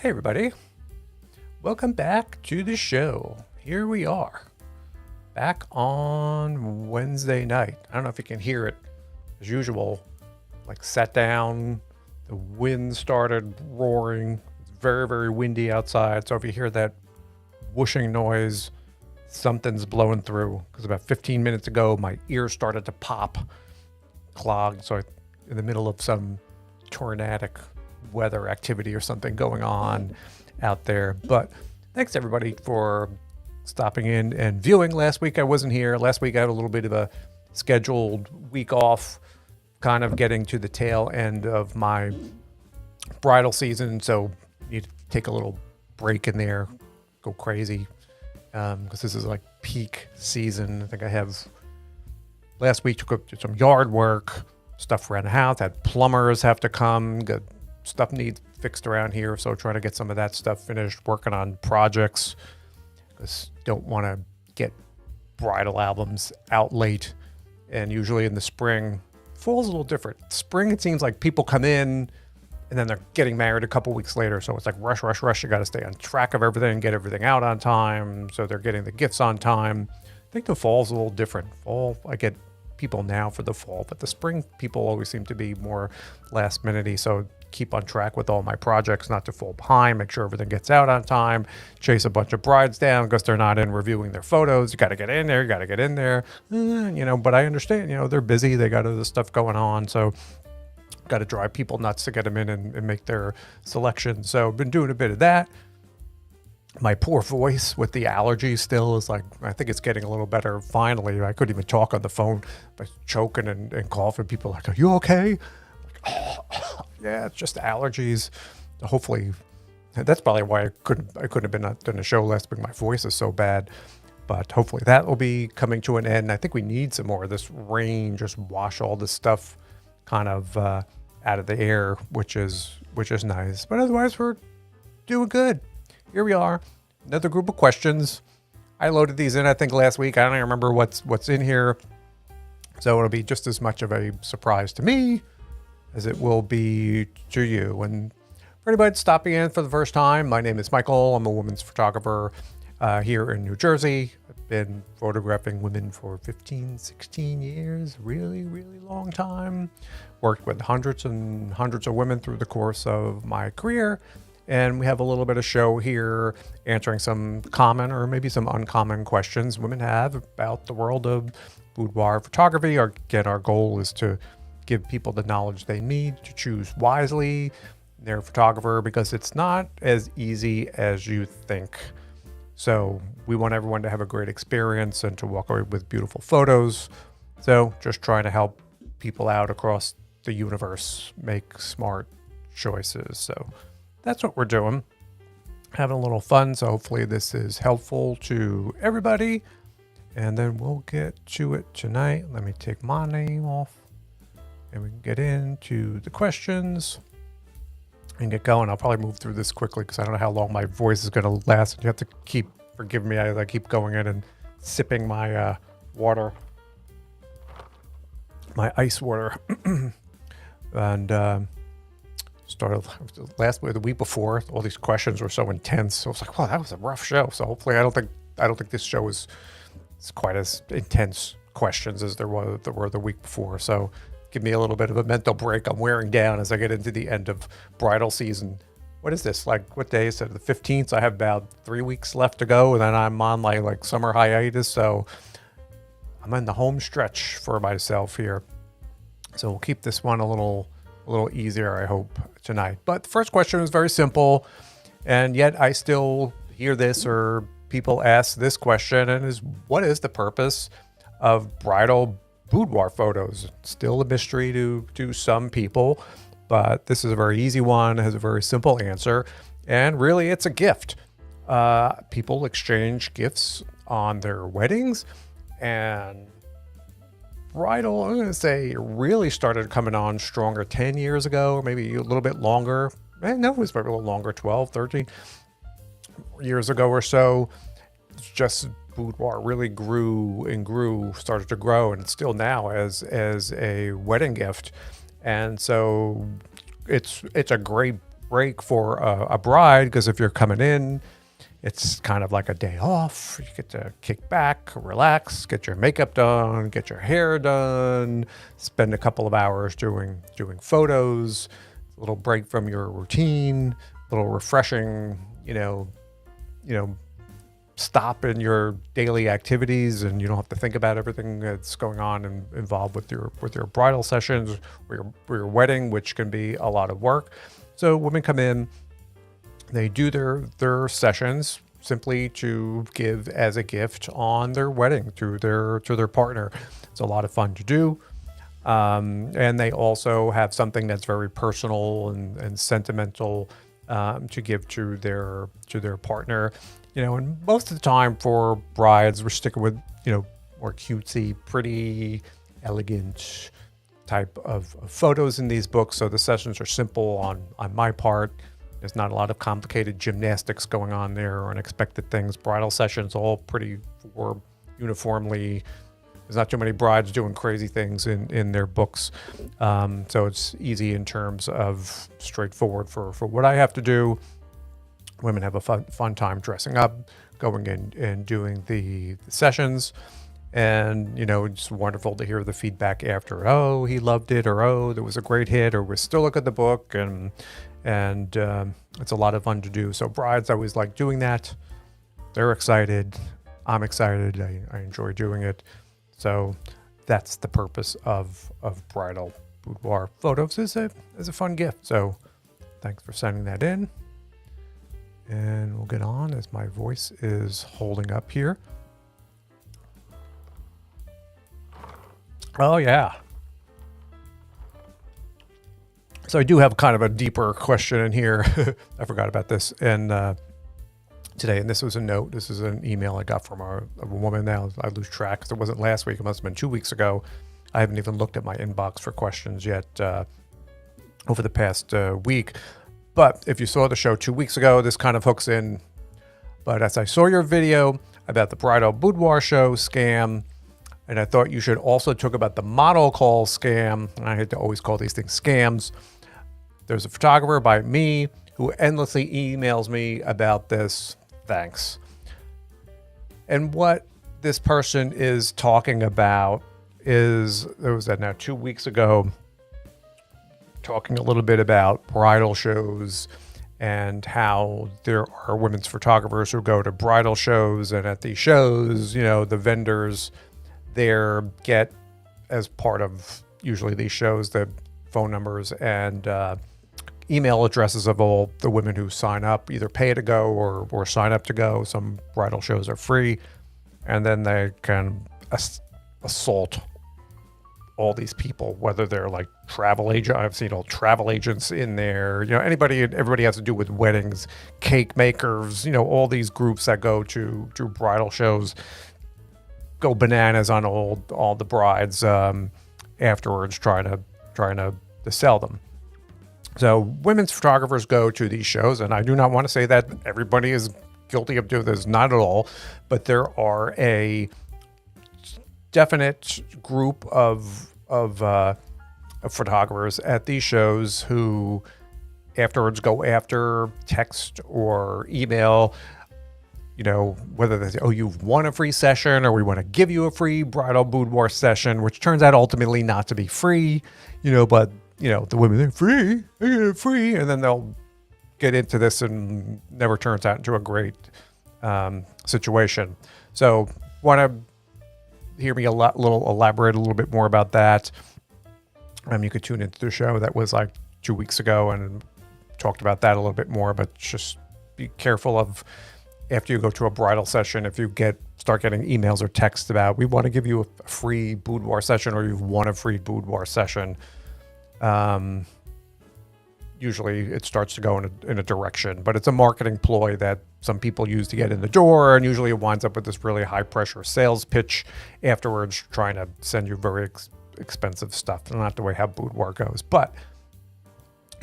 Hey everybody, welcome back to the show. Here we are, back on Wednesday night. I don't know if you can hear it as usual, like sat down, the wind started roaring. It's very, very windy outside. So if you hear that whooshing noise, something's blowing through. Because about 15 minutes ago, my ears started to pop, clogged. So in the middle of some tornadic weather activity or something going on out there. But thanks everybody for stopping in and viewing. Last week I wasn't here. Last week I had a little bit of a scheduled week off, kind of getting to the tail end of my bridal season. So need to take a little break in there, go crazy. Because this is like peak season. I think I have last week took up some yard work, stuff around the house, had plumbers have to come, got stuff needs fixed around here, so trying to get some of that stuff finished, working on projects, because don't want to get bridal albums out late. And usually in the spring, fall's a little different. Spring, it seems like people come in and then they're getting married a couple weeks later, so it's like rush, rush, rush. You got to stay on track of everything, get everything out on time, so they're getting the gifts on time. I think the fall's a little different. Fall, I get people now for the fall, but the spring people always seem to be more last minute-y, so keep on track with all my projects, not to fall behind, make sure everything gets out on time, chase a bunch of brides down because they're not in reviewing their photos. You got to get in there, but I understand, they're busy, they got other stuff going on, so got to drive people nuts to get them in and make their selection. So I've been doing a bit of that. My poor voice with the allergies still is like, I think it's getting a little better finally. I couldn't even talk on the phone by choking and coughing. People are like, are you okay? Yeah, it's just allergies. Hopefully, that's probably why I couldn't have been doing a show last week. My voice is so bad, but hopefully that will be coming to an end. I think we need some more of this rain, just wash all this stuff kind of out of the air, which is nice. But otherwise, we're doing good. Here we are, another group of questions. I loaded these in, I think, last week. I don't even remember what's in here, so it'll be just as much of a surprise to me as it will be to you. And for anybody stopping in for the first time, my name is Michael. I'm a women's photographer here in New Jersey. I've been photographing women for 15, 16 years, really, really long time. Worked with hundreds and hundreds of women through the course of my career. And we have a little bit of show here answering some common or maybe some uncommon questions women have about the world of boudoir photography. Again, our goal is to give people the knowledge they need to choose wisely their photographer, because it's not as easy as you think. So we want everyone to have a great experience and to walk away with beautiful photos. So just trying to help people out across the universe make smart choices. So that's what we're doing. Having a little fun. So hopefully this is helpful to everybody. And then we'll get to it tonight. Let me take my name off and we can get into the questions and get going. I'll probably move through this quickly because I don't know how long my voice is going to last. You have to forgive me. I keep going in and sipping my water, my ice water. And started the week before, all these questions were so intense. So I was like, wow, that was a rough show. So hopefully I don't think this show is quite as intense questions as there were the week before. So give me a little bit of a mental break. I'm wearing down as I get into the end of bridal season. What is this? Like, what day is it? The 15th. So I have about 3 weeks left to go, and then I'm on my summer hiatus. So I'm in the home stretch for myself here. So we'll keep this one a little easier, I hope, tonight. But the first question is very simple, and yet I still hear this, or people ask this question, and is, what is the purpose of bridal boudoir photos? It's still a mystery to some people, but this is a very easy one. It has a very simple answer, and really it's a gift. People exchange gifts on their weddings, and bridal, I'm going to say, really started coming on stronger 10 years ago, or maybe a little bit longer. No, it was probably a little longer, 12, 13 years ago or so. It's just boudoir really started to grow, and still now as a wedding gift. And so it's a great break for a bride, because if you're coming in, it's kind of like a day off. You get to kick back, relax, get your makeup done, get your hair done, spend a couple of hours doing photos, a little break from your routine, a little refreshing, stop in your daily activities, and you don't have to think about everything that's going on and involved with your bridal sessions or your wedding, which can be a lot of work. So women come in, they do their sessions simply to give as a gift on their wedding to their partner. It's a lot of fun to do. And they also have something that's very personal and sentimental to give to their partner. And most of the time for brides, we're sticking with, more cutesy, pretty, elegant type of photos in these books. So the sessions are simple on my part. There's not a lot of complicated gymnastics going on there or unexpected things. Bridal sessions all pretty uniformly. There's not too many brides doing crazy things in their books. So it's easy in terms of straightforward for what I have to do. Women have a fun time dressing up, going in and doing the sessions. And, it's wonderful to hear the feedback after. Oh, he loved it, or oh, there was a great hit, or we're still looking at the book. And it's a lot of fun to do. So brides always like doing that. They're excited. I'm excited. I enjoy doing it. So that's the purpose of bridal boudoir photos, is a fun gift. So thanks for sending that in. And we'll get on as my voice is holding up here. Oh, yeah. So I do have kind of a deeper question in here. I forgot about this. And today, and this was a note. This is an email I got from a woman. Now I lose track because it wasn't last week. It must have been 2 weeks ago. I haven't even looked at my inbox for questions yet over the past week. But if you saw the show 2 weeks ago, this kind of hooks in. But as I saw your video about the bridal boudoir show scam, and I thought you should also talk about the model call scam. And I hate to always call these things scams. There's a photographer by me who endlessly emails me about this. Thanks. And what this person is talking about is, there was that now 2 weeks ago, talking a little bit about bridal shows and how there are women's photographers who go to bridal shows, and at these shows, the vendors there get, as part of usually these shows, the phone numbers and email addresses of all the women who sign up, either pay to go or sign up to go. Some bridal shows are free, and then they can assault all these people, whether they're like travel agent. I've seen all travel agents in there, everybody has to do with weddings, cake makers, all these groups that go to bridal shows go bananas on all the brides afterwards, trying to sell them. So women's photographers go to these shows, and I do not want to say that everybody is guilty of doing this, not at all, but there are a definite group of photographers at these shows who afterwards go after text or email, whether they say, oh, you've won a free session, or we want to give you a free bridal boudoir session, which turns out ultimately not to be free, but the women, they're free, and then they'll get into this and never turns out into a great situation. So want to hear me elaborate a little bit more about that. You could tune into the show that was like 2 weeks ago and talked about that a little bit more, but just be careful of, after you go to a bridal session, if you start getting emails or texts about, we want to give you a free boudoir session, or you've won a free boudoir session. Usually it starts to go in a direction, but it's a marketing ploy that some people use to get in the door, and usually it winds up with this really high pressure sales pitch afterwards, trying to send you very expensive stuff. Not the way how boudoir goes, but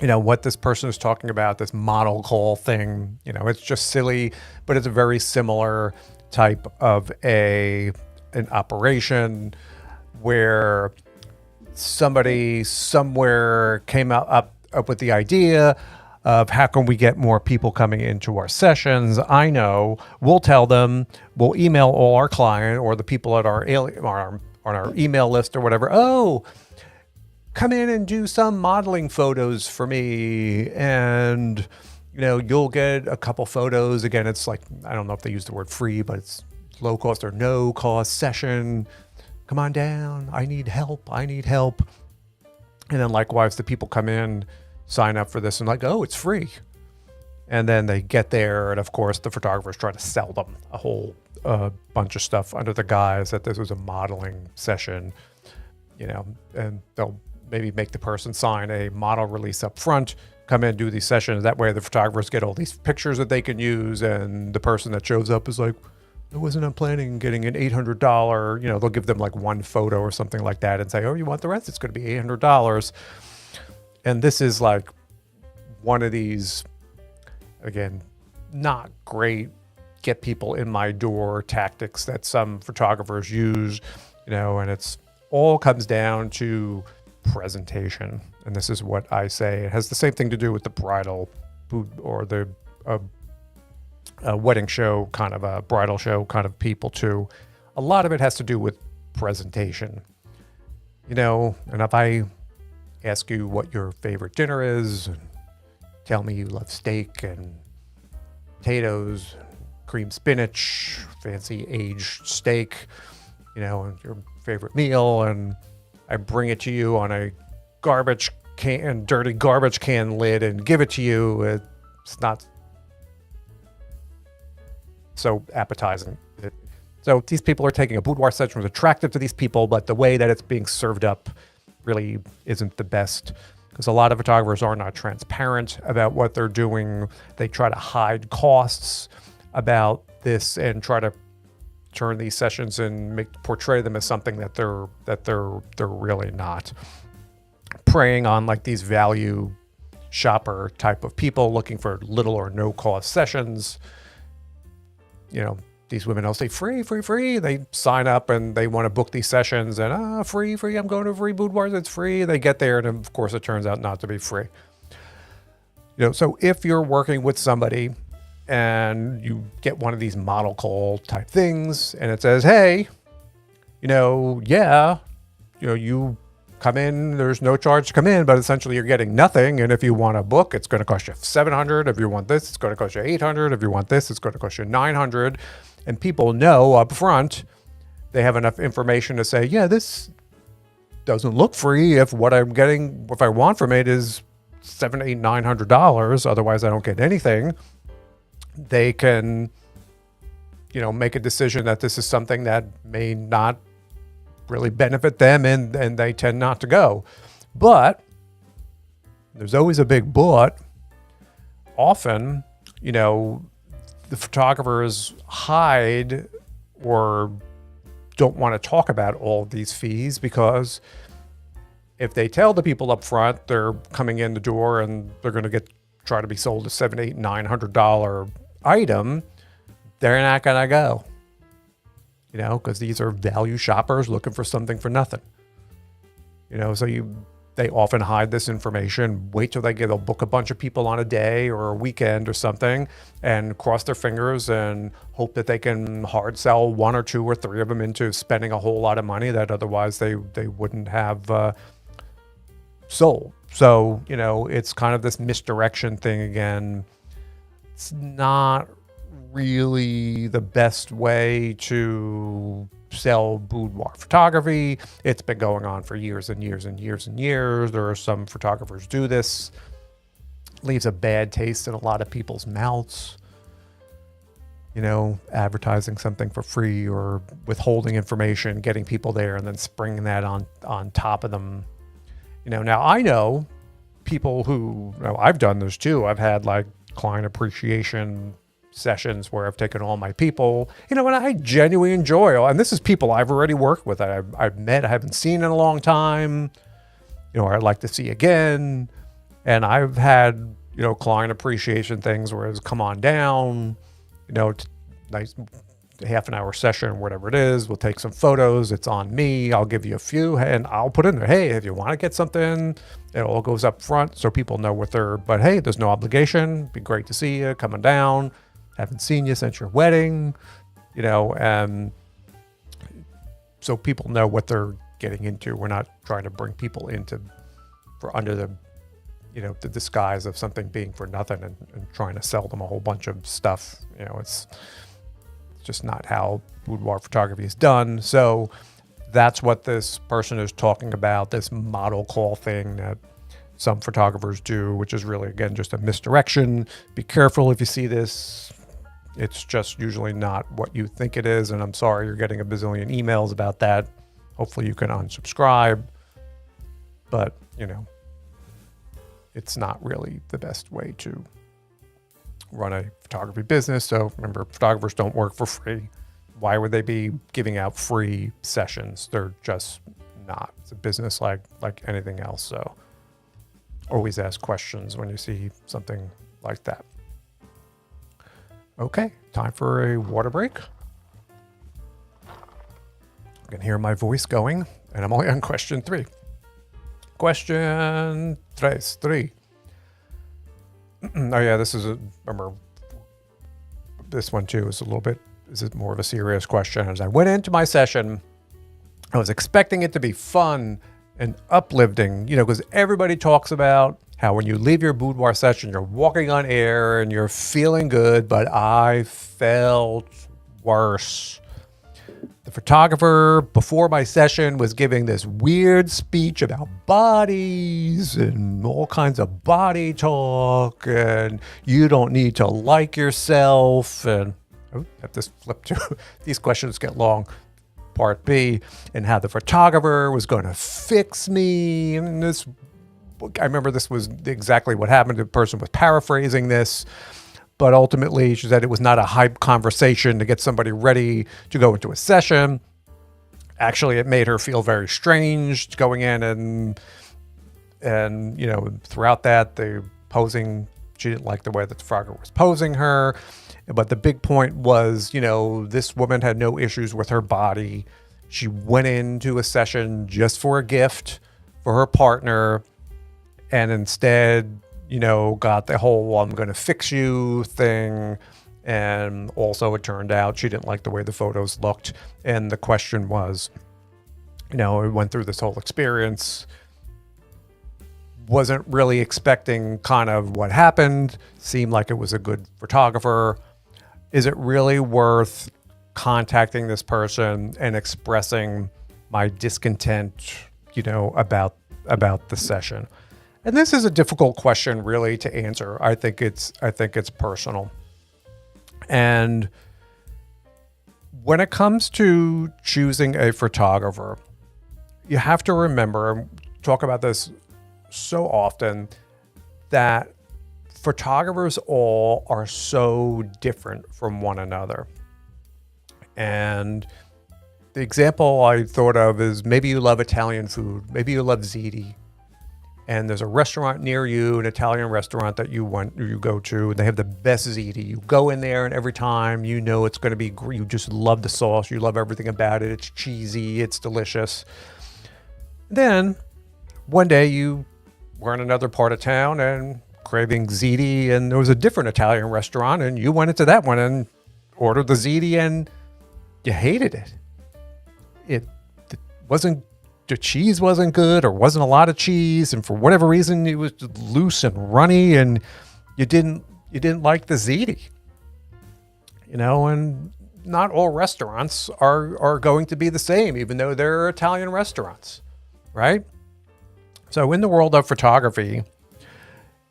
what this person is talking about, this model call thing, it's just silly, but it's a very similar type of an operation where somebody somewhere came up with the idea of how can we get more people coming into our sessions. I know we'll tell them, we'll email all our client or the people at on our email list or whatever. Oh, come in and do some modeling photos for me, and you'll get a couple photos. Again, it's like, I don't know if they use the word free, but it's low cost or no cost session. Come on down. I need help. And then likewise, the people come in, sign up for this and like, oh, it's free. And then they get there. And of course, the photographers try to sell them a whole bunch of stuff under the guise that this was a modeling session, and they'll maybe make the person sign a model release up front, come in, do these sessions. That way the photographers get all these pictures that they can use. And the person that shows up is like, I wasn't planning on getting an $800, they'll give them like one photo or something like that and say, oh, you want the rest? It's going to be $800. And this is like one of these, again, not great, get people in my door tactics that some photographers use, and it's all comes down to presentation. And this is what I say. It has the same thing to do with the bridal or the wedding show, kind of a bridal show kind of people too. A lot of it has to do with presentation, and if I ask you what your favorite dinner is, and tell me you love steak and potatoes, cream spinach, fancy aged steak, and your favorite meal, and I bring it to you on a dirty garbage can lid and give it to you, it's not so appetizing. So these people are taking a boudoir session was attractive to these people, but the way that it's being served up really isn't the best, because a lot of photographers are not transparent about what they're doing. They try to hide costs about this and try to turn these sessions and portray them as something that they're really not. Preying on like these value shopper type of people looking for little or no cost sessions. These women will say free. They sign up and they want to book these sessions and free. I'm going to free boudoirs. It's free. They get there and of course it turns out not to be free. So if you're working with somebody and you get one of these model call type things and it says, hey, you come in, there's no charge to come in, but essentially you're getting nothing. And if you want to book, it's going to cost you $700. If you want this, it's going to cost you $800. If you want this, it's going to cost you $900. And people know up front, they have enough information to say, yeah, this doesn't look free if what I'm getting, if I want from it is $700, $800, $900. Otherwise I don't get anything. They can, make a decision that this is something that may not really benefit them, and they tend not to go. But there's always a big but. Often, the photographers hide or don't want to talk about all of these fees, because if they tell the people up front they're coming in the door and they're going to try to be sold a $700, $800, $900 item, they're not going to go. Because these are value shoppers looking for something for nothing. So they often hide this information, wait till they'll book a bunch of people on a day or a weekend or something and cross their fingers and hope that they can hard sell one or two or three of them into spending a whole lot of money that otherwise they wouldn't have sold. So, it's kind of this misdirection thing again. It's not really the best way to sell boudoir photography. It's been going on for years and years and years and years. There are some photographers do this. Leaves a bad taste in a lot of people's mouths. Advertising something for free or withholding information, getting people there and then springing that on top of them. Now I know people who, I've done this too. I've had like client appreciation sessions where I've taken all my people, and I genuinely enjoy, and this is people I've already worked with, I've met, I haven't seen in a long time, or I'd like to see again. And I've had, client appreciation things where it's come on down, nice a half an hour session, whatever it is. We'll take some photos. It's on me. I'll give you a few and I'll put in there, hey, if you want to get something, it all goes up front so people know what but hey, there's no obligation. Be great to see you coming down. Haven't seen you since your wedding, and so people know what they're getting into. We're not trying to bring people for under the disguise of something being for nothing and trying to sell them a whole bunch of stuff. It's just not how boudoir photography is done. So that's what this person is talking about, this model call thing that some photographers do, which is really, again, just a misdirection. Be careful if you see this. It's just usually not what you think it is. And I'm sorry you're getting a bazillion emails about that. Hopefully you can unsubscribe. But, it's not really the best way to run a photography business. So remember, photographers don't work for free. Why would they be giving out free sessions? They're just not. It's a business like anything else. So always ask questions when you see something like that. Okay, time for a water break. You can hear my voice going, and I'm only on question 3. Question 3. Oh yeah, remember, this one too is more of a serious question. As I went into my session, I was expecting it to be fun and uplifting, because everybody talks about how when you leave your boudoir session, you're walking on air and you're feeling good, but I felt worse. The photographer before my session was giving this weird speech about bodies and all kinds of body talk, and you don't need to like yourself. And I have this flip to these questions get long. Part B, and how the photographer was going to fix me. And I remember this was exactly what happened. The person was paraphrasing this. But ultimately, she said it was not a hype conversation to get somebody ready to go into a session. Actually, it made her feel very strange going in and throughout that, the posing, she didn't like the way that the photographer was posing her. But the big point was, this woman had no issues with her body. She went into a session just for a gift for her partner, and instead, got the whole I'm going to fix you thing. And also it turned out she didn't like the way the photos looked. And the question was, we went through this whole experience, wasn't really expecting kind of what happened, seemed like it was a good photographer. Is it really worth contacting this person and expressing my discontent, about the session? And this is a difficult question really to answer. I think it's personal. And when it comes to choosing a photographer, you have to remember, and talk about this so often, that photographers all are so different from one another. And the example I thought of is, maybe you love Italian food, maybe you love ziti, and there's a restaurant near you, an Italian restaurant that you go to, and they have the best ziti. You go in there, and every time it's going to be great. You just love the sauce. You love everything about it. It's cheesy. It's delicious. Then one day you were in another part of town and craving ziti, and there was a different Italian restaurant, and you went into that one and ordered the ziti, and you hated it. It wasn't. The cheese wasn't good, or wasn't a lot of cheese, and for whatever reason it was loose and runny, and you didn't like the ziti. And not all restaurants are going to be the same, even though they're Italian restaurants, right? So in the world of photography,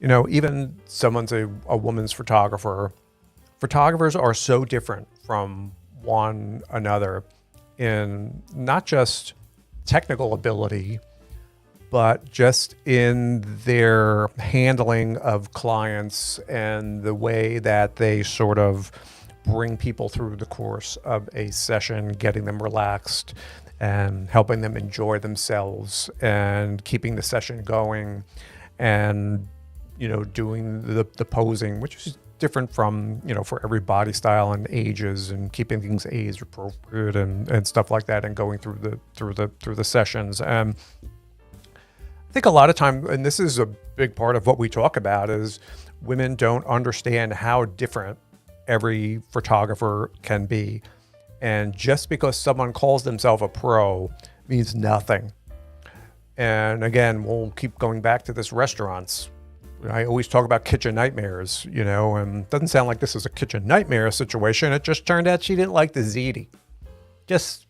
even someone's a woman's photographer, photographers are so different from one another in not just technical ability, but just in their handling of clients and the way that they sort of bring people through the course of a session, getting them relaxed and helping them enjoy themselves and keeping the session going, and doing the posing, which is different from, for every body style and ages, and keeping things age appropriate and stuff like that, and going through the sessions. And I think a lot of time, and this is a big part of what we talk about, is women don't understand how different every photographer can be. And just because someone calls themselves a pro means nothing. And again, we'll keep going back to this restaurants. I always talk about kitchen nightmares, and it doesn't sound like this is a kitchen nightmare situation. It just turned out she didn't like the ziti. Just,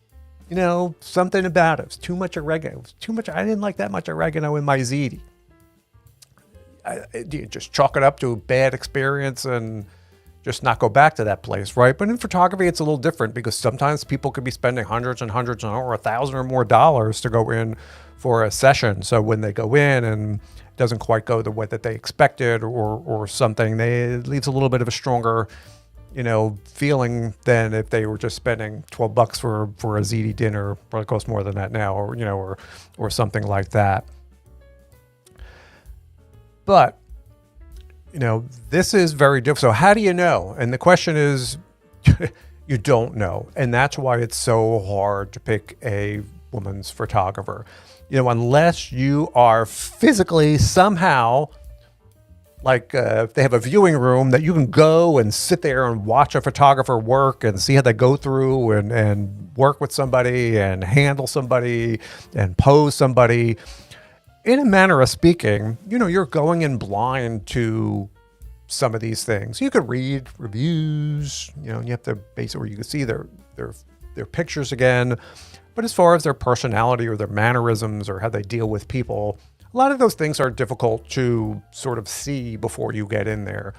something about it. It was too much oregano. It was too much. I didn't like that much oregano in my ziti. You just chalk it up to a bad experience and just not go back to that place, right? But in photography, it's a little different, because sometimes people could be spending hundreds and hundreds or $1,000 or more to go in for a session. So when they go in and it doesn't quite go the way that they expected or something, it leaves a little bit of a stronger, feeling than if they were just spending $12 for a ziti dinner. Probably costs more than that now, or something like that. But this is very different. So how do you know? And the question is, you don't know. And that's why it's so hard to pick a woman's photographer. Unless you are physically somehow, like if they have a viewing room that you can go and sit there and watch a photographer work and see how they go through and work with somebody and handle somebody and pose somebody. In a manner of speaking, you're going in blind to some of these things. You could read reviews, and you have to basically, where you can see their pictures again. But as far as their personality or their mannerisms or how they deal with people, a lot of those things are difficult to sort of see before you get in there.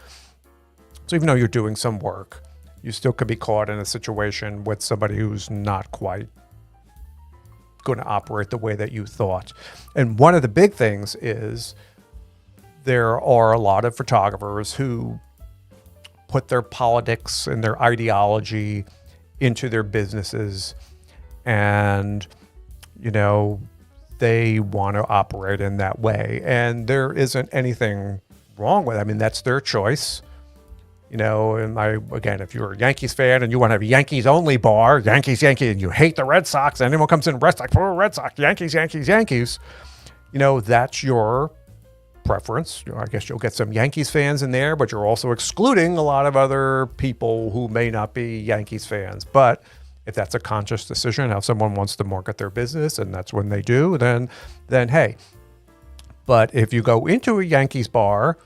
So even though you're doing some work, you still could be caught in a situation with somebody who's not quite going to operate the way that you thought. And one of the big things is there are a lot of photographers who put their politics and their ideology into their businesses, and they want to operate in that way, and there isn't anything wrong with it. I mean, that's their choice. And again, if you're a Yankees fan and you want to have a Yankees only bar, Yankees, and you hate the Red Sox, and anyone comes in Red Sox, Red Sox, Yankees, that's your preference. I guess you'll get some Yankees fans in there, but you're also excluding a lot of other people who may not be Yankees fans. But if that's a conscious decision, how someone wants to market their business, and that's when they do, then hey. But if you go into a Yankees bar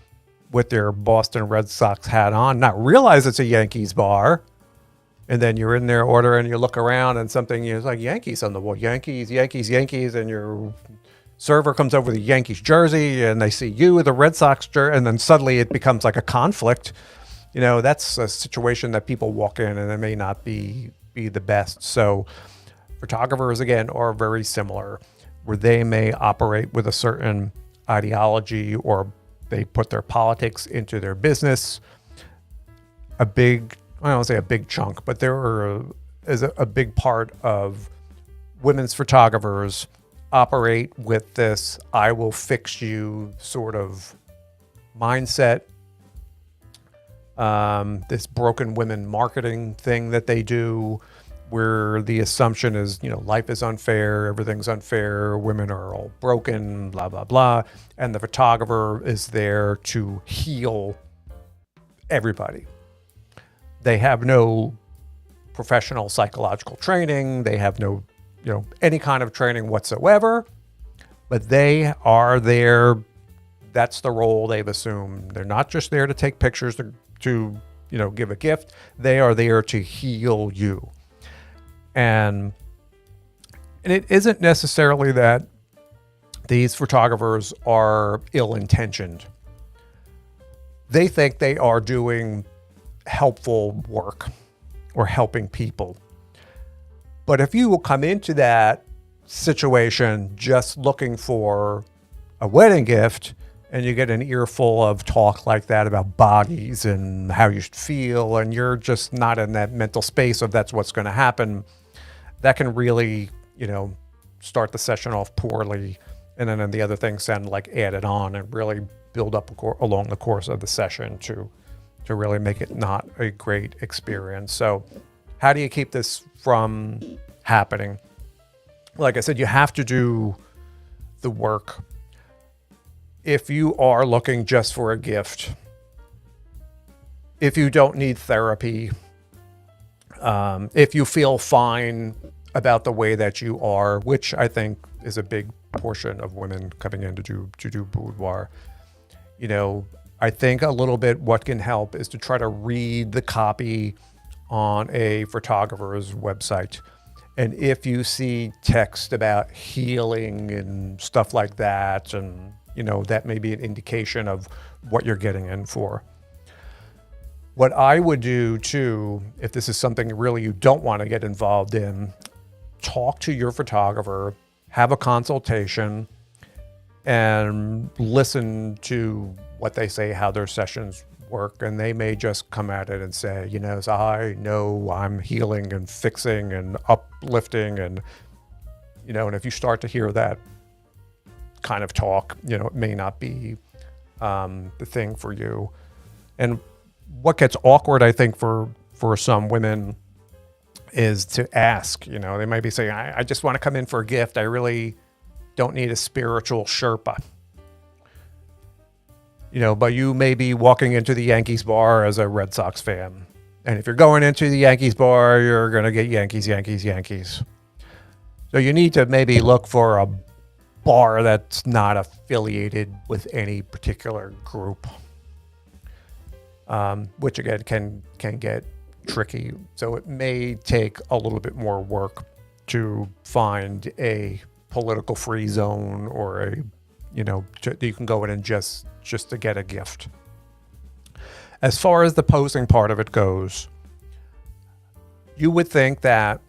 with their Boston Red Sox hat on, not realize it's a Yankees bar, and then you're in there ordering, and you look around and something is like Yankees on the wall, Yankees, and your server comes over with a Yankees jersey, and they see you with a Red Sox jersey, and then suddenly it becomes like a conflict. That's a situation that people walk in, and it may not be the best. So photographers, again, are very similar, where they may operate with a certain ideology, or they put their politics into their business. I don't want to say a big chunk, but is a big part of women's photographers operate with this "I will fix you" sort of mindset. This broken women marketing thing that they do, where the assumption is, life is unfair, everything's unfair, women are all broken, blah, blah, blah. And the photographer is there to heal everybody. They have no professional psychological training. They have no, any kind of training whatsoever, but they are there. That's the role they've assumed. They're not just there to take pictures to give a gift. They are there to heal you. And it isn't necessarily that these photographers are ill-intentioned. They think they are doing helpful work or helping people. But if you will come into that situation just looking for a wedding gift, and you get an earful of talk like that about bodies and how you should feel, and you're just not in that mental space of that's what's going to happen, that can really, start the session off poorly. And then the other things sound like added on and really build up along the course of the session to to really make it not a great experience. So how do you keep this from happening? Like I said, you have to do the work. If you are looking just for a gift, if you don't need therapy, if you feel fine about the way that you are, which I think is a big portion of women coming in to do boudoir, you know, I think a little bit what can help is to try to read the copy on a photographer's website. And if you see text about healing and stuff like that, and, you know, that may be an indication of what you're getting in for. What I would do too, if this is something really you don't want to get involved in, talk to your photographer, have a consultation, and listen to what they say, how their sessions work. And they may just come at it and say, you know, I know I'm healing and fixing and uplifting. And, you know, and if you start to hear that kind of talk, you know, it may not be the thing for you. And what gets awkward, I think, for some women is to ask. You know, they might be saying, I just want to come in for a gift. I really don't need a spiritual Sherpa. You know, but you may be walking into the Yankees bar as a Red Sox fan. And if you're going into the Yankees bar, you're going to get Yankees, Yankees, Yankees. So you need to maybe look for a bar that's not affiliated with any particular group, which again can get tricky. So it may take a little bit more work to find a political free zone or a, you know, you can go in and just to get a gift. As far as the posing part of it goes, you would think that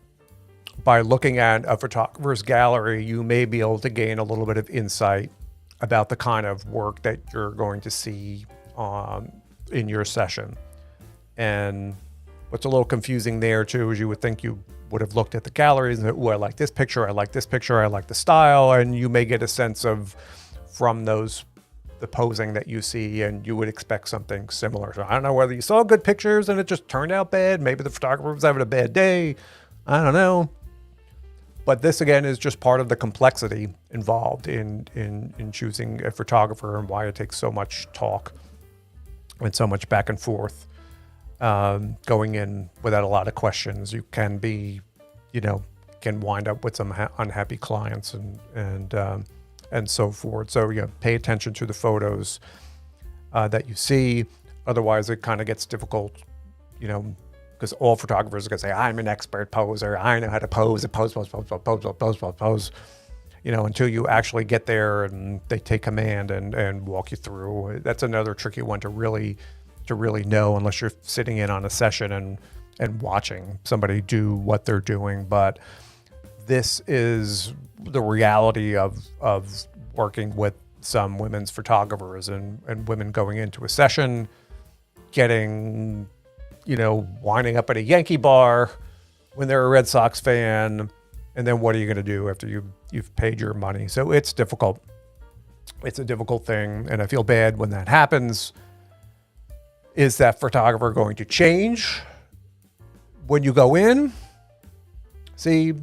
by looking at a photographer's gallery, you may be able to gain a little bit of insight about the kind of work that you're going to see in your session. And what's a little confusing there too is you would think you would have looked at the galleries and, oh, I like this picture, I like this picture, I like the style, and you may get a sense of from the posing that you see, and you would expect something similar. So I don't know whether you saw good pictures and it just turned out bad. Maybe the photographer was having a bad day. I don't know. But this again is just part of the complexity involved in choosing a photographer and why it takes so much talk and so much back and forth. Going in without a lot of questions, you can be, you know, can wind up with some unhappy clients and so forth. So, you know, pay attention to the photos that you see. Otherwise, it kind of gets difficult, you know, because all photographers are going to say, I'm an expert poser. I know how to pose and pose, you know, until you actually get there and they take command and walk you through. That's another tricky one to really know, unless you're sitting in on a session and watching somebody do what they're doing. But this is the reality of working with some women's photographers and women going into a session, getting, you know, winding up at a Yankee bar when they're a Red Sox fan. And then what are you going to do after you've paid your money? So it's difficult. It's a difficult thing. And I feel bad when that happens. Is that photographer going to change when you go in? See,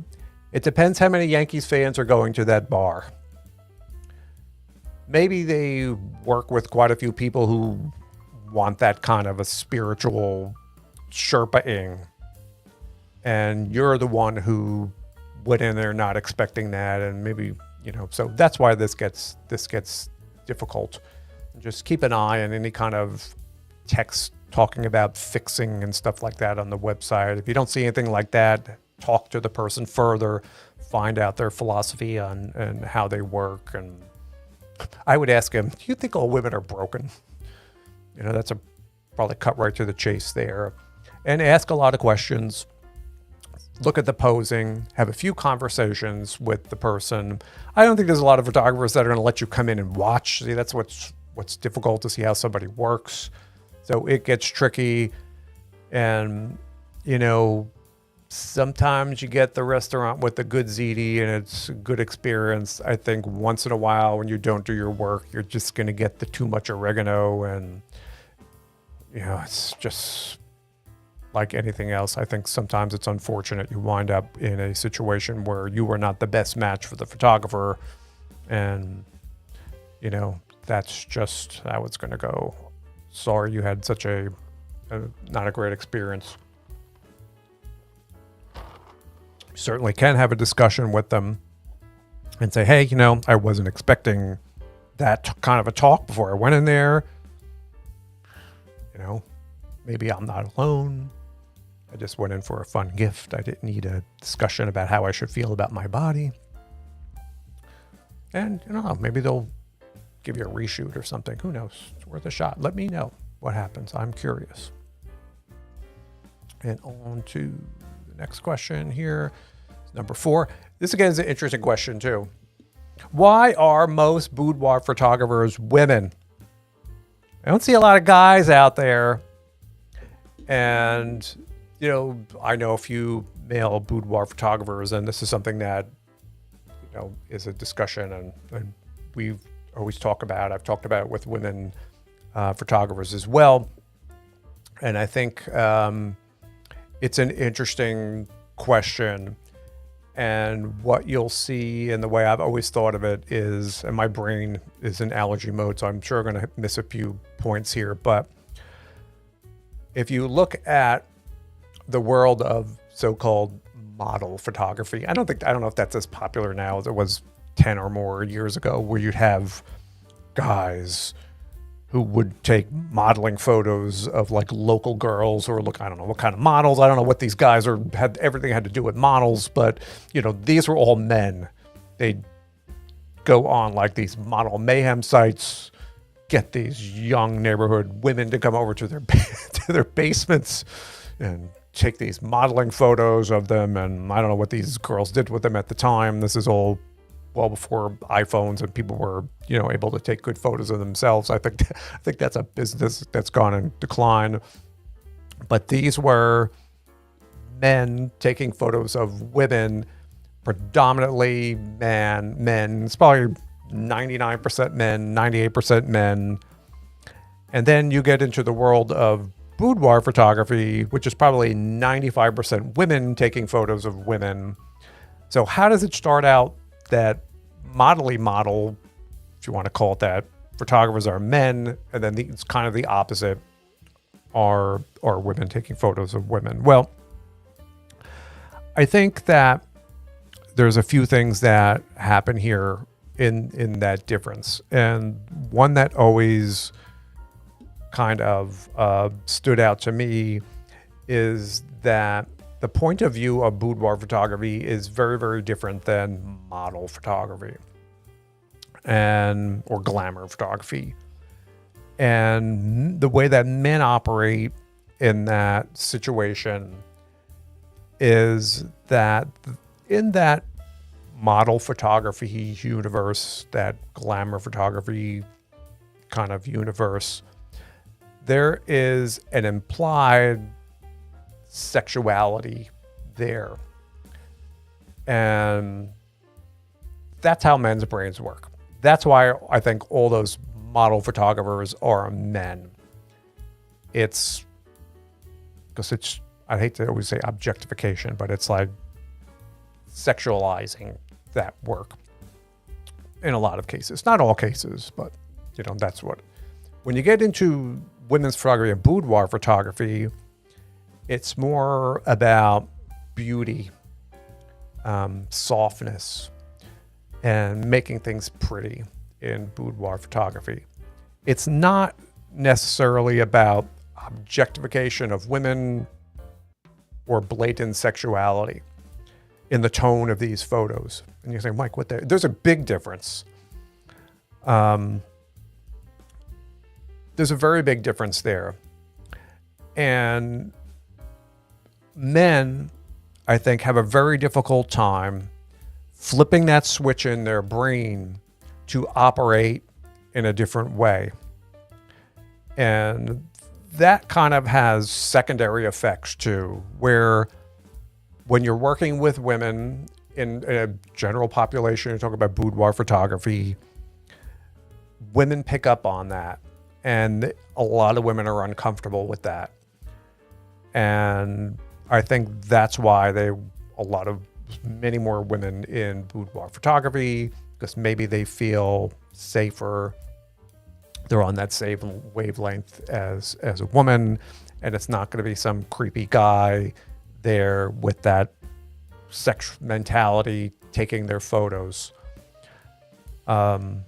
it depends how many Yankees fans are going to that bar. Maybe they work with quite a few people who want that kind of a spiritual Sherpa-ing. And you're the one who went in there not expecting that. And maybe, you know, so that's why this gets difficult. Just keep an eye on any kind of text talking about fixing and stuff like that on the website. If you don't see anything like that, talk to the person further, find out their philosophy and how they work. And I would ask him, do you think all women are broken? You know, that's probably cut right to the chase there. And ask a lot of questions. Look at the posing, have a few conversations with the person. I don't think there's a lot of photographers that are going to let you come in and watch. See, that's what's difficult, to see how somebody works. So it gets tricky. And, you know, sometimes you get the restaurant with the good ziti and it's a good experience. I think once in a while when you don't do your work, you're just going to get the too much oregano and, it's just like anything else. I think sometimes it's unfortunate you wind up in a situation where you were not the best match for the photographer, and that's just how it's going to go. Sorry you had such a not a great experience. You certainly can have a discussion with them and say, hey, I wasn't expecting that kind of a talk before I went in there. Maybe I'm not alone. I just went in for a fun gift. I didn't need a discussion about how I should feel about my body. And, maybe they'll give you a reshoot or something. Who knows? It's worth a shot. Let me know what happens. I'm curious. And on to the next question here. Number 4. This again is an interesting question too. Why are most boudoir photographers women? I don't see a lot of guys out there. And, I know a few male boudoir photographers, and this is something that, is a discussion and we've always talked about. I've talked about it with women photographers as well. And I think it's an interesting question. And what you'll see, and the way I've always thought of it is, and my brain is in allergy mode, so I'm sure I'm going to miss a few points here. But if you look at the world of so-called model photography, I don't know if that's as popular now as it was 10 or more years ago, where you'd have guys who would take modeling photos of like local girls, or I don't know what kind of models. I don't know what these guys everything had to do with models, but these were all men. They'd go on like these model mayhem sites, get these young neighborhood women to come over to their basements and take these modeling photos of them. And I don't know what these girls did with them at the time. This is all well before iPhones and people were, able to take good photos of themselves. I think that's a business that's gone in decline. But these were men taking photos of women, predominantly men. It's probably 99% men, 98% men. And then you get into the world of boudoir photography, which is probably 95% women taking photos of women. So how does it start out that model, if you want to call it that, photographers are men, and then it's kind of the opposite are women taking photos of women? Well, I think that there's a few things that happen here in that difference. And one that always kind of stood out to me is that the point of view of boudoir photography is very, very different than model photography or glamour photography. And the way that men operate in that situation is that in that model photography universe, that glamour photography kind of universe, there is an implied sexuality there. And that's how men's brains work. That's why I think all those model photographers are men. It's because I hate to always say objectification, but it's like sexualizing that work in a lot of cases. Not all cases, but that's what. When you get into women's photography and boudoir photography, it's more about beauty, softness, and making things pretty in boudoir photography. It's not necessarily about objectification of women or blatant sexuality in the tone of these photos. And you're saying, Mike, there's a big difference. There's a very big difference there. And men, I think, have a very difficult time flipping that switch in their brain to operate in a different way. And that kind of has secondary effects too, where when you're working with women in a general population, you're talking about boudoir photography, women pick up on that. And a lot of women are uncomfortable with that. And I think that's why many more women in boudoir photography, because maybe they feel safer. They're on that same wavelength as a woman, and it's not going to be some creepy guy there with that sex mentality taking their photos. And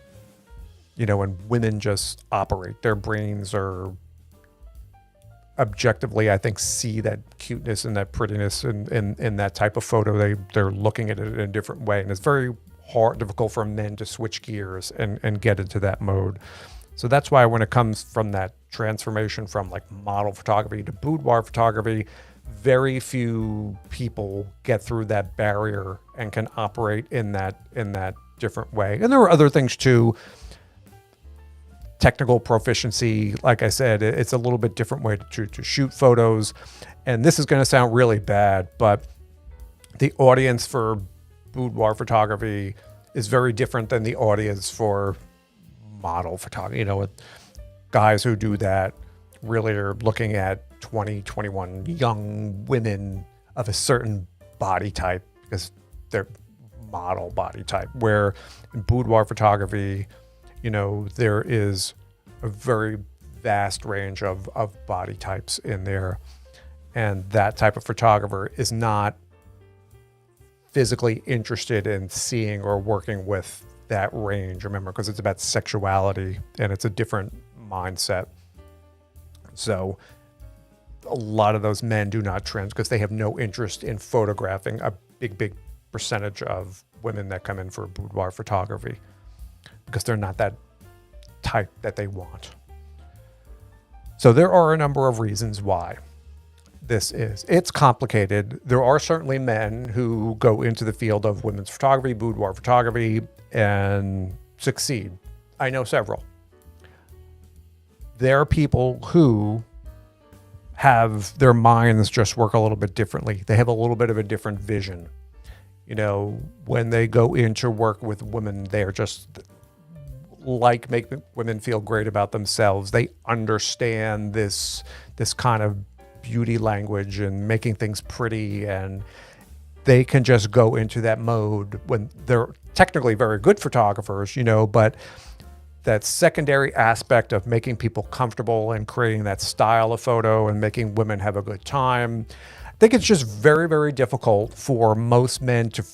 women just operate. Their brains are objectively, I think, see that cuteness and that prettiness in that type of photo. They're looking at it in a different way. And it's very difficult for men to switch gears and get into that mode. So that's why when it comes from that transformation from like model photography to boudoir photography, very few people get through that barrier and can operate in that different way. And there are other things too. Technical proficiency, like I said, it's a little bit different way to shoot photos. And this is going to sound really bad, but the audience for boudoir photography is very different than the audience for model photography. With guys who do that really are looking at 20, 21 young women of a certain body type because they're model body type, where in boudoir photography, there is a very vast range of body types in there. And that type of photographer is not physically interested in seeing or working with that range. Remember, because it's about sexuality and it's a different mindset. So a lot of those men do not trans because they have no interest in photographing a big percentage of women that come in for boudoir photography, because they're not that type that they want. So there are a number of reasons why it's complicated. There are certainly men who go into the field of women's photography, boudoir photography, and succeed. I know several. There are people who have their minds just work a little bit differently. They have a little bit of a different vision. When they go into work with women, they are just like make women feel great about themselves. They understand this kind of beauty language and making things pretty, and they can just go into that mode when they're technically very good photographers, but that secondary aspect of making people comfortable and creating that style of photo and making women have a good time. I think it's just very, very difficult for most men to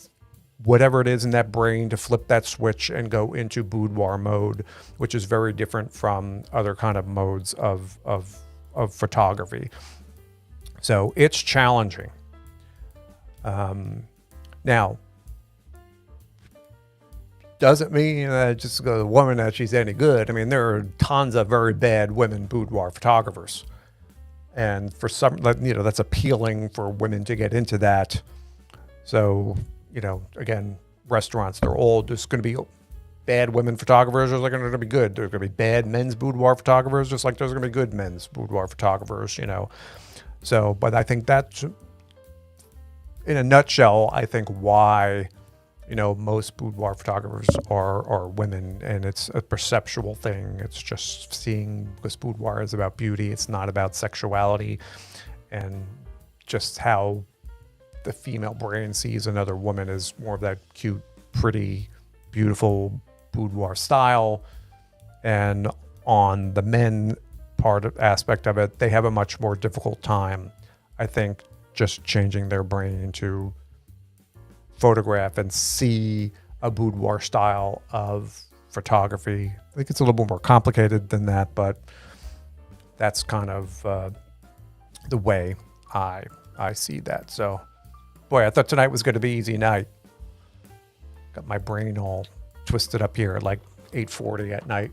whatever it is in that brain to flip that switch and go into boudoir mode, which is very different from other kind of modes of photography. So it's challenging. Now, doesn't mean just a woman that she's any good. I mean, there are tons of very bad women boudoir photographers. And for some, that's appealing for women to get into that. So, again, restaurants, they're all just going to be bad women photographers, or they're going to be good. There's going to be bad men's boudoir photographers, just like there's going to be good men's boudoir photographers, So, but I think that's, in a nutshell, I think why, most boudoir photographers are women, and it's a perceptual thing. It's just seeing, because boudoir is about beauty. It's not about sexuality, and just how the female brain sees another woman as more of that cute, pretty, beautiful boudoir style. And on the men aspect of it, they have a much more difficult time, I think, just changing their brain to photograph and see a boudoir style of photography. I think it's a little bit more complicated than that, but that's kind of the way I see that. So, boy, I thought tonight was going to be easy night. Got my brain all twisted up here at like 8:40 at night.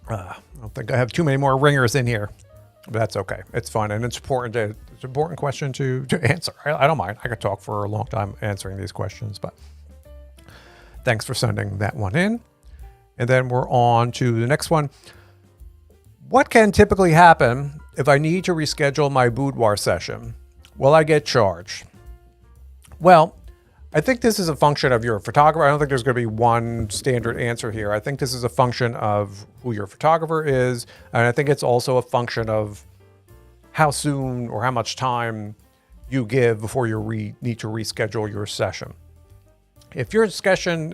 I don't think I have too many more ringers in here, but that's okay. It's fun, and it's an important question to answer. I don't mind. I could talk for a long time answering these questions, but thanks for sending that one in. And then we're on to the next one. What can typically happen if I need to reschedule my boudoir session? Will I get charged? Well, I think this is a function of your photographer. I don't think there's going to be one standard answer here. I think this is a function of who your photographer is. And I think it's also a function of how soon or how much time you give before you need to reschedule your session. If your session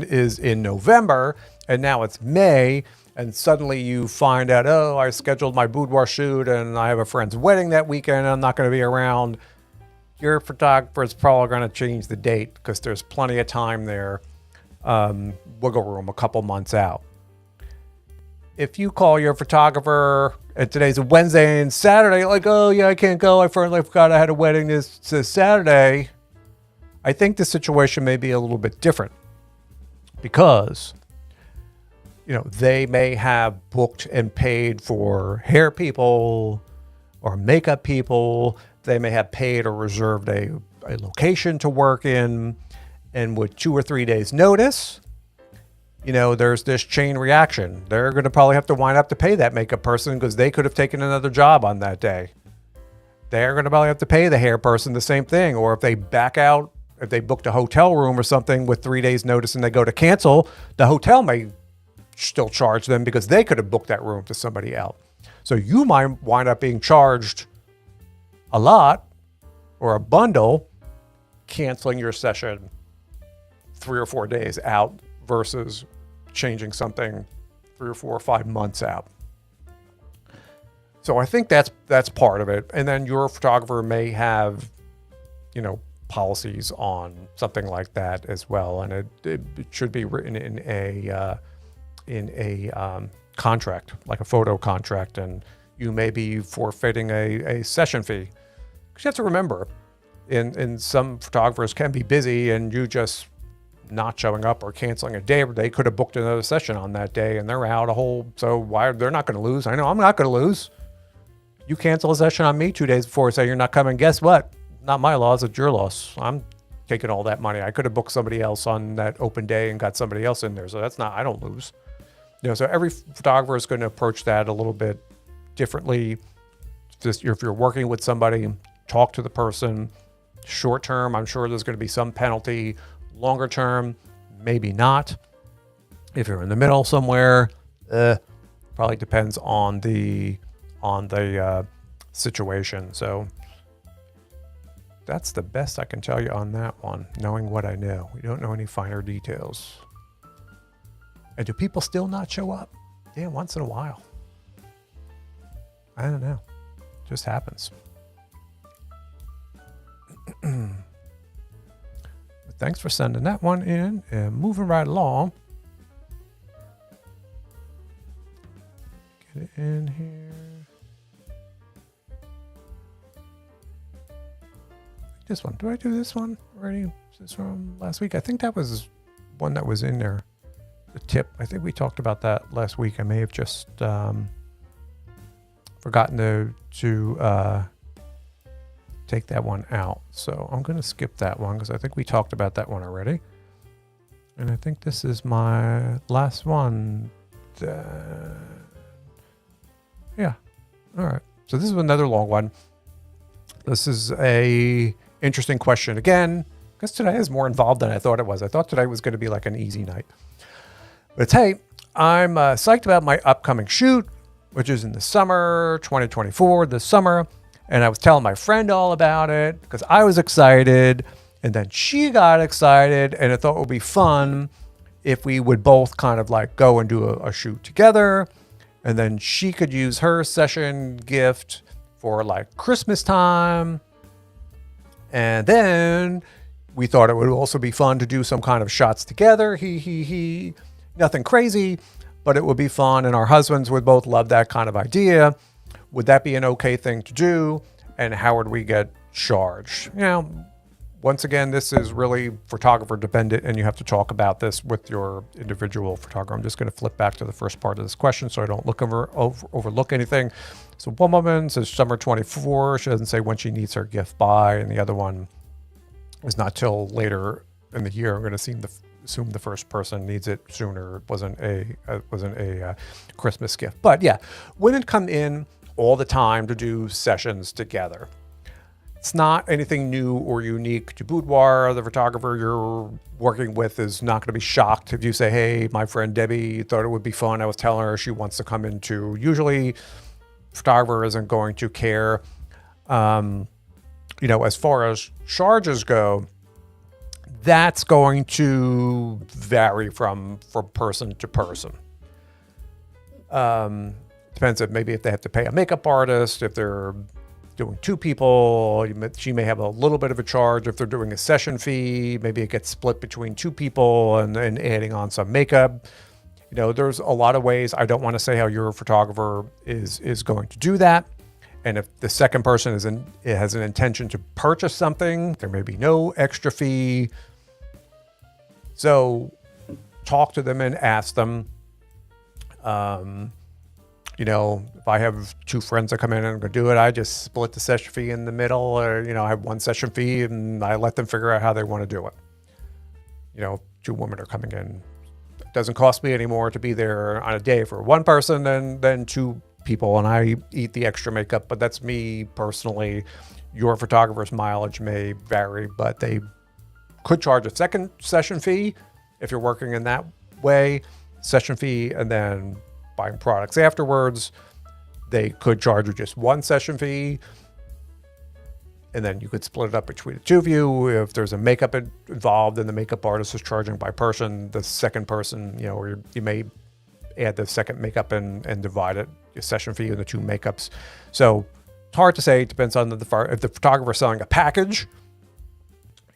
is in November and now it's May, and suddenly you find out, oh, I scheduled my boudoir shoot and I have a friend's wedding that weekend and I'm not going to be around, your photographer is probably going to change the date because there's plenty of time there, wiggle room a couple months out. If you call your photographer and today's a Wednesday and Saturday, like, oh yeah, I can't go, I forgot I had a wedding this Saturday, I think the situation may be a little bit different because, they may have booked and paid for hair people or makeup people. They may have paid or reserved a location to work in, and with 2 or 3 days notice, there's this chain reaction. They're going to probably have to wind up to pay that makeup person because they could have taken another job on that day. They're going to probably have to pay the hair person the same thing. Or if they back out, if they booked a hotel room or something with 3 days notice and they go to cancel, the hotel may still charge them because they could have booked that room to somebody else. So you might wind up being charged a lot or a bundle canceling your session 3 or 4 days out versus changing something 3 or 4 or 5 months out. So I think that's part of it. And then your photographer may have, policies on something like that as well. And it should be written in a contract, like a photo contract, and you may be forfeiting a session fee. Because you have to remember, in some photographers can be busy and you just not showing up or canceling a day, they could have booked another session on that day and they're out so they're not going to lose. I know I'm not going to lose. You cancel a session on me 2 days before, say you're not coming, guess what? Not my loss, it's your loss. I'm taking all that money. I could have booked somebody else on that open day and got somebody else in there. So I don't lose. So every photographer is going to approach that a little bit differently. Just if you're working with somebody, talk to the person. Short term, I'm sure there's going to be some penalty. Longer term, maybe not. If you're in the middle somewhere, probably depends on the situation. So that's the best I can tell you on that one, knowing what I know. We don't know any finer details. And do people still not show up? Yeah, once in a while. I don't know. Just happens. Thanks for sending that one in and moving right along. Get it in here. This one. Did I do this one already? Is this from last week? I think that was one that was in there. The tip. I think we talked about that last week. I may have just forgotten to take that one out. So I'm going to skip that one because I think we talked about that one already. And I think this is my last one. Yeah. All right. So this is another long one. This is a interesting question again, because today is more involved than I thought it was. I thought today was going to be like an easy night. But it's, hey, I'm psyched about my upcoming shoot, which is in the summer, 2024, this summer. And I was telling my friend all about it because I was excited. And then she got excited and I thought it would be fun if we would both kind of like go and do a shoot together. And then she could use her session gift for like Christmas time. And then we thought it would also be fun to do some kind of shots together. Nothing crazy, but it would be fun. And our husbands would both love that kind of idea. Would that be an okay thing to do? And how would we get charged? Once again, this is really photographer dependent and you have to talk about this with your individual photographer. I'm just going to flip back to the first part of this question so I don't overlook anything. So one woman says summer 24. She doesn't say when she needs her gift by, and the other one is not till later in the year. I'm going to assume the first person needs it sooner. It wasn't a Christmas gift. But yeah, women come in all the time to do sessions together. It's not anything new or unique to Boudoir. The photographer you're working with is not going to be shocked if you say, hey, my friend Debbie thought it would be fun. I was telling her she wants to come in too. Usually, photographer isn't going to care. As far as charges go, that's going to vary from person to person. Depends if they have to pay a makeup artist, if they're doing 2 people, she may have a little bit of a charge. If they're doing a session fee, maybe it gets split between 2 people and adding on some makeup. There's a lot of ways. I don't want to say how your photographer is going to do that. And if the second person has an intention to purchase something, there may be no extra fee. So talk to them and ask them. If I have 2 friends that come in and go do it, I just split the session fee in the middle, or, I have one session fee and I let them figure out how they want to do it. 2 women are coming in. It doesn't cost me anymore to be there on a day for one person than 2 people, and I eat the extra makeup, but that's me personally. Your photographer's mileage may vary, but they could charge a second session fee if you're working in that way, session fee, and then buying products afterwards. They could charge you just one session fee, and then you could split it up between the 2 of you. If there's a makeup involved and the makeup artist is charging by person, the second person, or you may add the second makeup and divide it, your session fee, into 2 makeups. So it's hard to say. It depends on if the photographer is selling a package,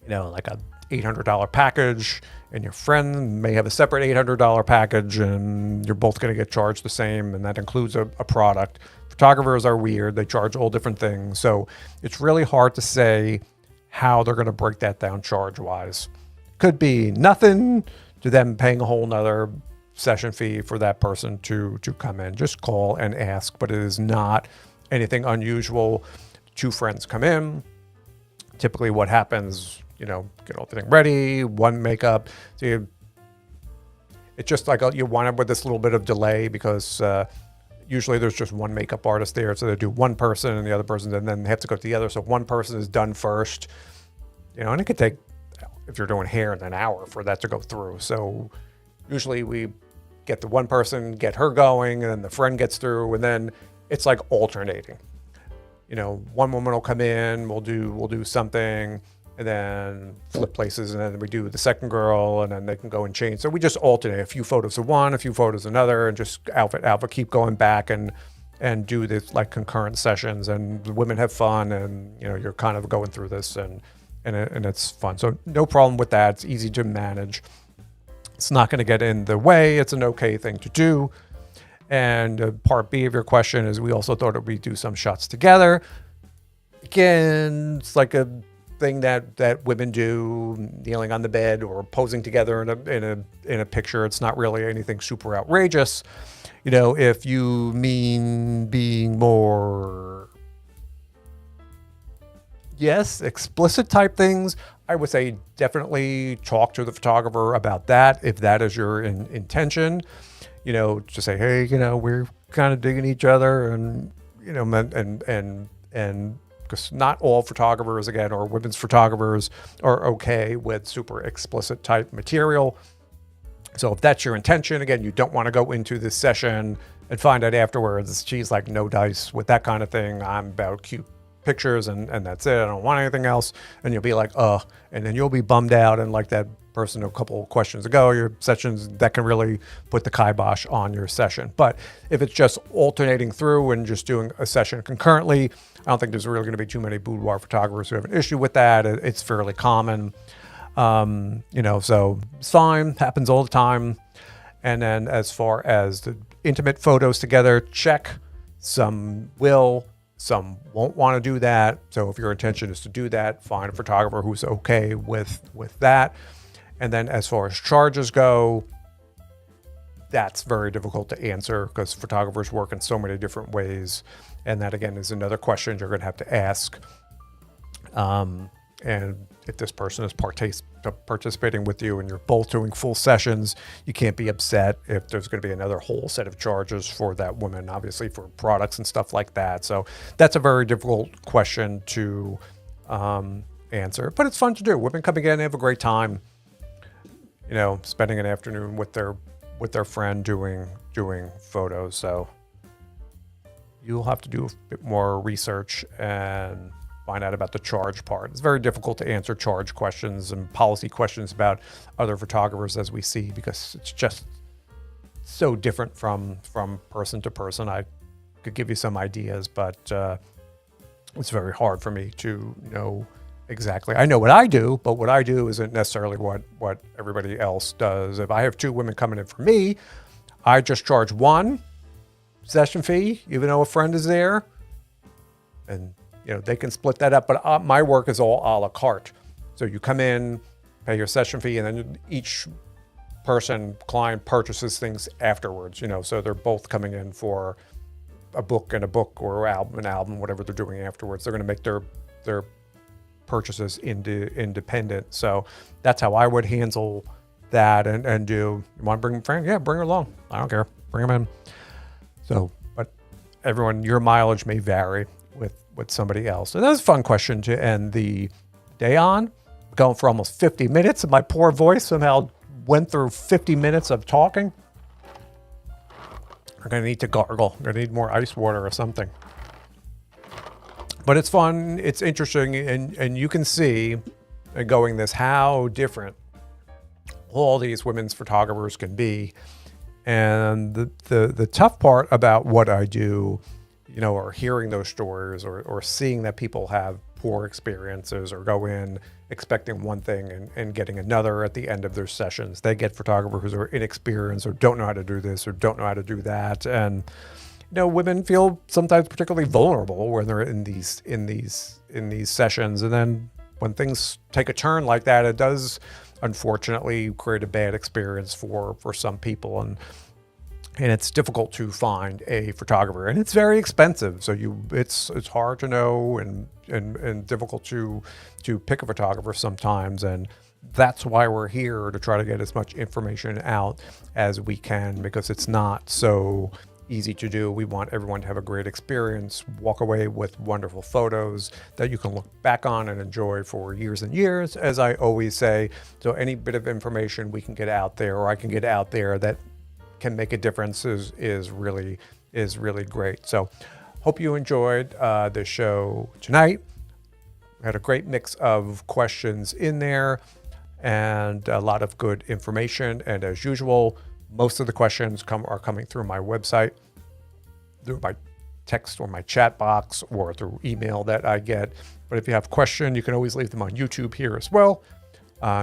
like a $800 package, and your friend may have a separate $800 package, and you're both going to get charged the same, and that includes a product. Photographers are weird. They charge all different things. So it's really hard to say how they're going to break that down charge-wise. Could be nothing to them paying a whole nother session fee for that person to come in. Just call and ask, but it is not anything unusual. 2 friends come in. Typically what happens, get everything ready, one makeup. So it's just like you wind up with this little bit of delay because usually there's just one makeup artist there. So they do one person and the other person, and then they have to go to the other. So one person is done first, and it could take, if you're doing hair, an hour for that to go through. So usually we get the one person, get her going, and then the friend gets through, and then it's like alternating. One woman will come in, we'll do something, and then flip places, and then we do the second girl, and then they can go and change. So we just alternate a few photos of one, a few photos of another, and just outfit, keep going back and do this like concurrent sessions, and the women have fun, and you're kind of going through this, and it's fun. So no problem with that. It's easy to manage. It's not going to get in the way. It's an okay thing to do. And part B of your question is, we also thought that we'd do some shots together. Again, it's like a thing that women do, kneeling on the bed or posing together in a picture. It's not really anything super outrageous. If you mean being more, explicit type things, I would say definitely talk to the photographer about that if that is your intention. Just say, hey, we're kind of digging each other, and because not all photographers, again, or women's photographers are okay with super explicit type material. So if that's your intention, again, you don't want to go into this session and find out afterwards, she's like, no dice with that kind of thing. I'm about cute pictures and that's it. I don't want anything else. And you'll be like, and then you'll be bummed out. And like that person a couple questions ago, your sessions, that can really put the kibosh on your session. But if it's just alternating through and just doing a session concurrently, I don't think there's really going to be too many boudoir photographers who have an issue with that. It's fairly common. So it's fine, happens all the time. And then as far as the intimate photos together, check. Some will, some won't want to do that. So if your intention is to do that, find a photographer who's okay with that. And then as far as charges go, that's very difficult to answer because photographers work in so many different ways. And that, again, is another question you're going to have to ask. And if this person is participating with you and you're both doing full sessions, you can't be upset if there's going to be another whole set of charges for that woman, obviously for products and stuff like that. So that's a very difficult question to answer, but it's fun to do. Women come again, they have a great time, spending an afternoon with their friend doing photos. So you'll have to do a bit more research and find out about the charge part. It's very difficult to answer charge questions and policy questions about other photographers, as we see, because it's just so different from person to person. I could give you some ideas, but it's very hard for me to know exactly. I know what I do, but what I do isn't necessarily what everybody else does. If I have two women coming in for me, I just charge one session fee, even though a friend is there, and they can split that up. But my work is all a la carte. So you come in, pay your session fee, and then each client purchases things afterwards. So they're both coming in for a book or an album, whatever they're doing afterwards. They're going to make their purchases independent. So that's how I would handle that and do. You want to bring a friend? Yeah, bring her along. I don't care. Bring them in. So, but everyone, your mileage may vary with somebody else. And that's a fun question to end the day on. Going for almost 50 minutes, and my poor voice somehow went through 50 minutes of talking. I'm going to need to gargle. I'm going to need more ice water or something. But it's fun. It's interesting. And you can see, going this, how different all these women's photographers can be. And the tough part about what I do, or hearing those stories or seeing that people have poor experiences or go in expecting one thing and getting another at the end of their sessions. They get photographers who are inexperienced or don't know how to do this or don't know how to do that. And, women feel sometimes particularly vulnerable when they're in these sessions. And then when things take a turn like that, it does unfortunately create a bad experience for some people. And it's difficult to find a photographer, and it's very expensive. So it's hard to know and difficult to pick a photographer sometimes. And that's why we're here, to try to get as much information out as we can, because it's not so easy to do. We want everyone to have a great experience, walk away with wonderful photos that you can look back on and enjoy for years and years, as I always say. So any bit of information we can get out there, or I can get out there, that can make a difference is really great. So hope you enjoyed the show tonight. We had a great mix of questions in there and a lot of good information. And as usual, most of the questions are coming through my website, through my text or my chat box, or through email that I get. But if you have a question, you can always leave them on YouTube here as well.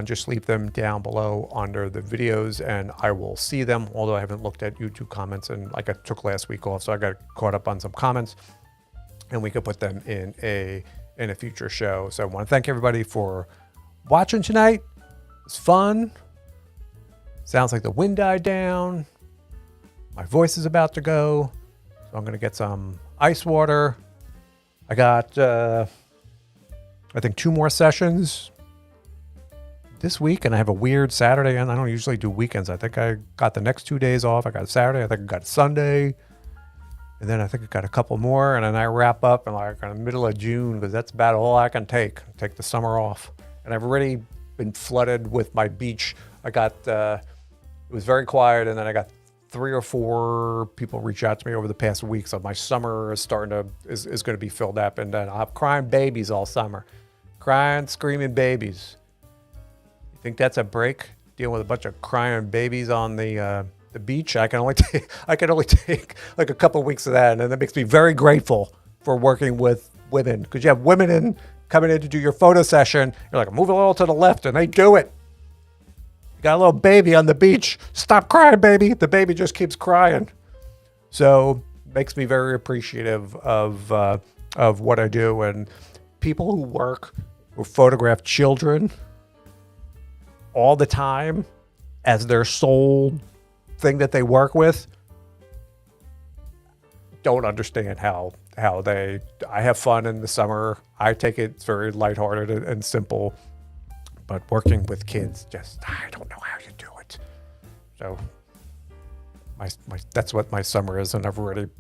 Just leave them down below under the videos and I will see them, although I haven't looked at YouTube comments, and I took last week off, so I got caught up on some comments, and we could put them in a future show. So I want to thank everybody for watching tonight. It's fun. Sounds like the wind died down. My voice is about to go, so I'm going to get some ice water. I got, I think, 2 more sessions this week, and I have a weird Saturday, and I don't usually do weekends. I think I got the next 2 days off. I got Saturday, I think I got Sunday, and then I think I got a couple more, and then I wrap up in like in the middle of June, because that's about all I can take the summer off. And I've already been flooded with my beach. I got it was very quiet, and then I got 3 or 4 people reach out to me over the past week, so my summer is going to be filled up, and then I'll have crying babies all summer, crying, screaming babies. Think that's a break, dealing with a bunch of crying babies on the beach? I can only take like a couple of weeks of that, and that makes me very grateful for working with women, because you have women coming in to do your photo session. You're like, move a little to the left, and they do it. You got a little baby on the beach. Stop crying, baby. The baby just keeps crying. So makes me very appreciative of what I do, and people who photograph children all the time as their sole thing that they work with don't understand how I have fun in the summer. I take it very lighthearted and simple, but working with kids, I don't know how you do it. So that's what my summer is, and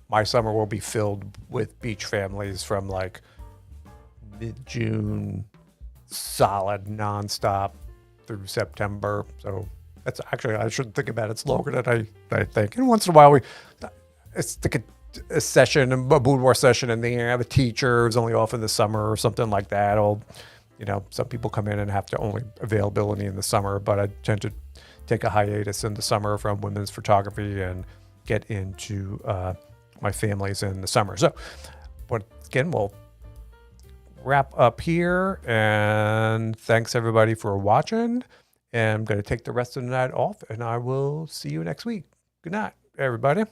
my summer will be filled with beach families from like mid-June, solid nonstop through September. So that's actually, I should think about it. It's longer than I think. And once in a while it's like a session, a boudoir session, and then you have a teacher who's only off in the summer or something like that. Or, some people come in and have to only availability in the summer, but I tend to take a hiatus in the summer from women's photography and get into my families in the summer. So, but again, we'll wrap up here, and thanks everybody for watching. And I'm going to take the rest of the night off, and I will see you next week. Good night, everybody.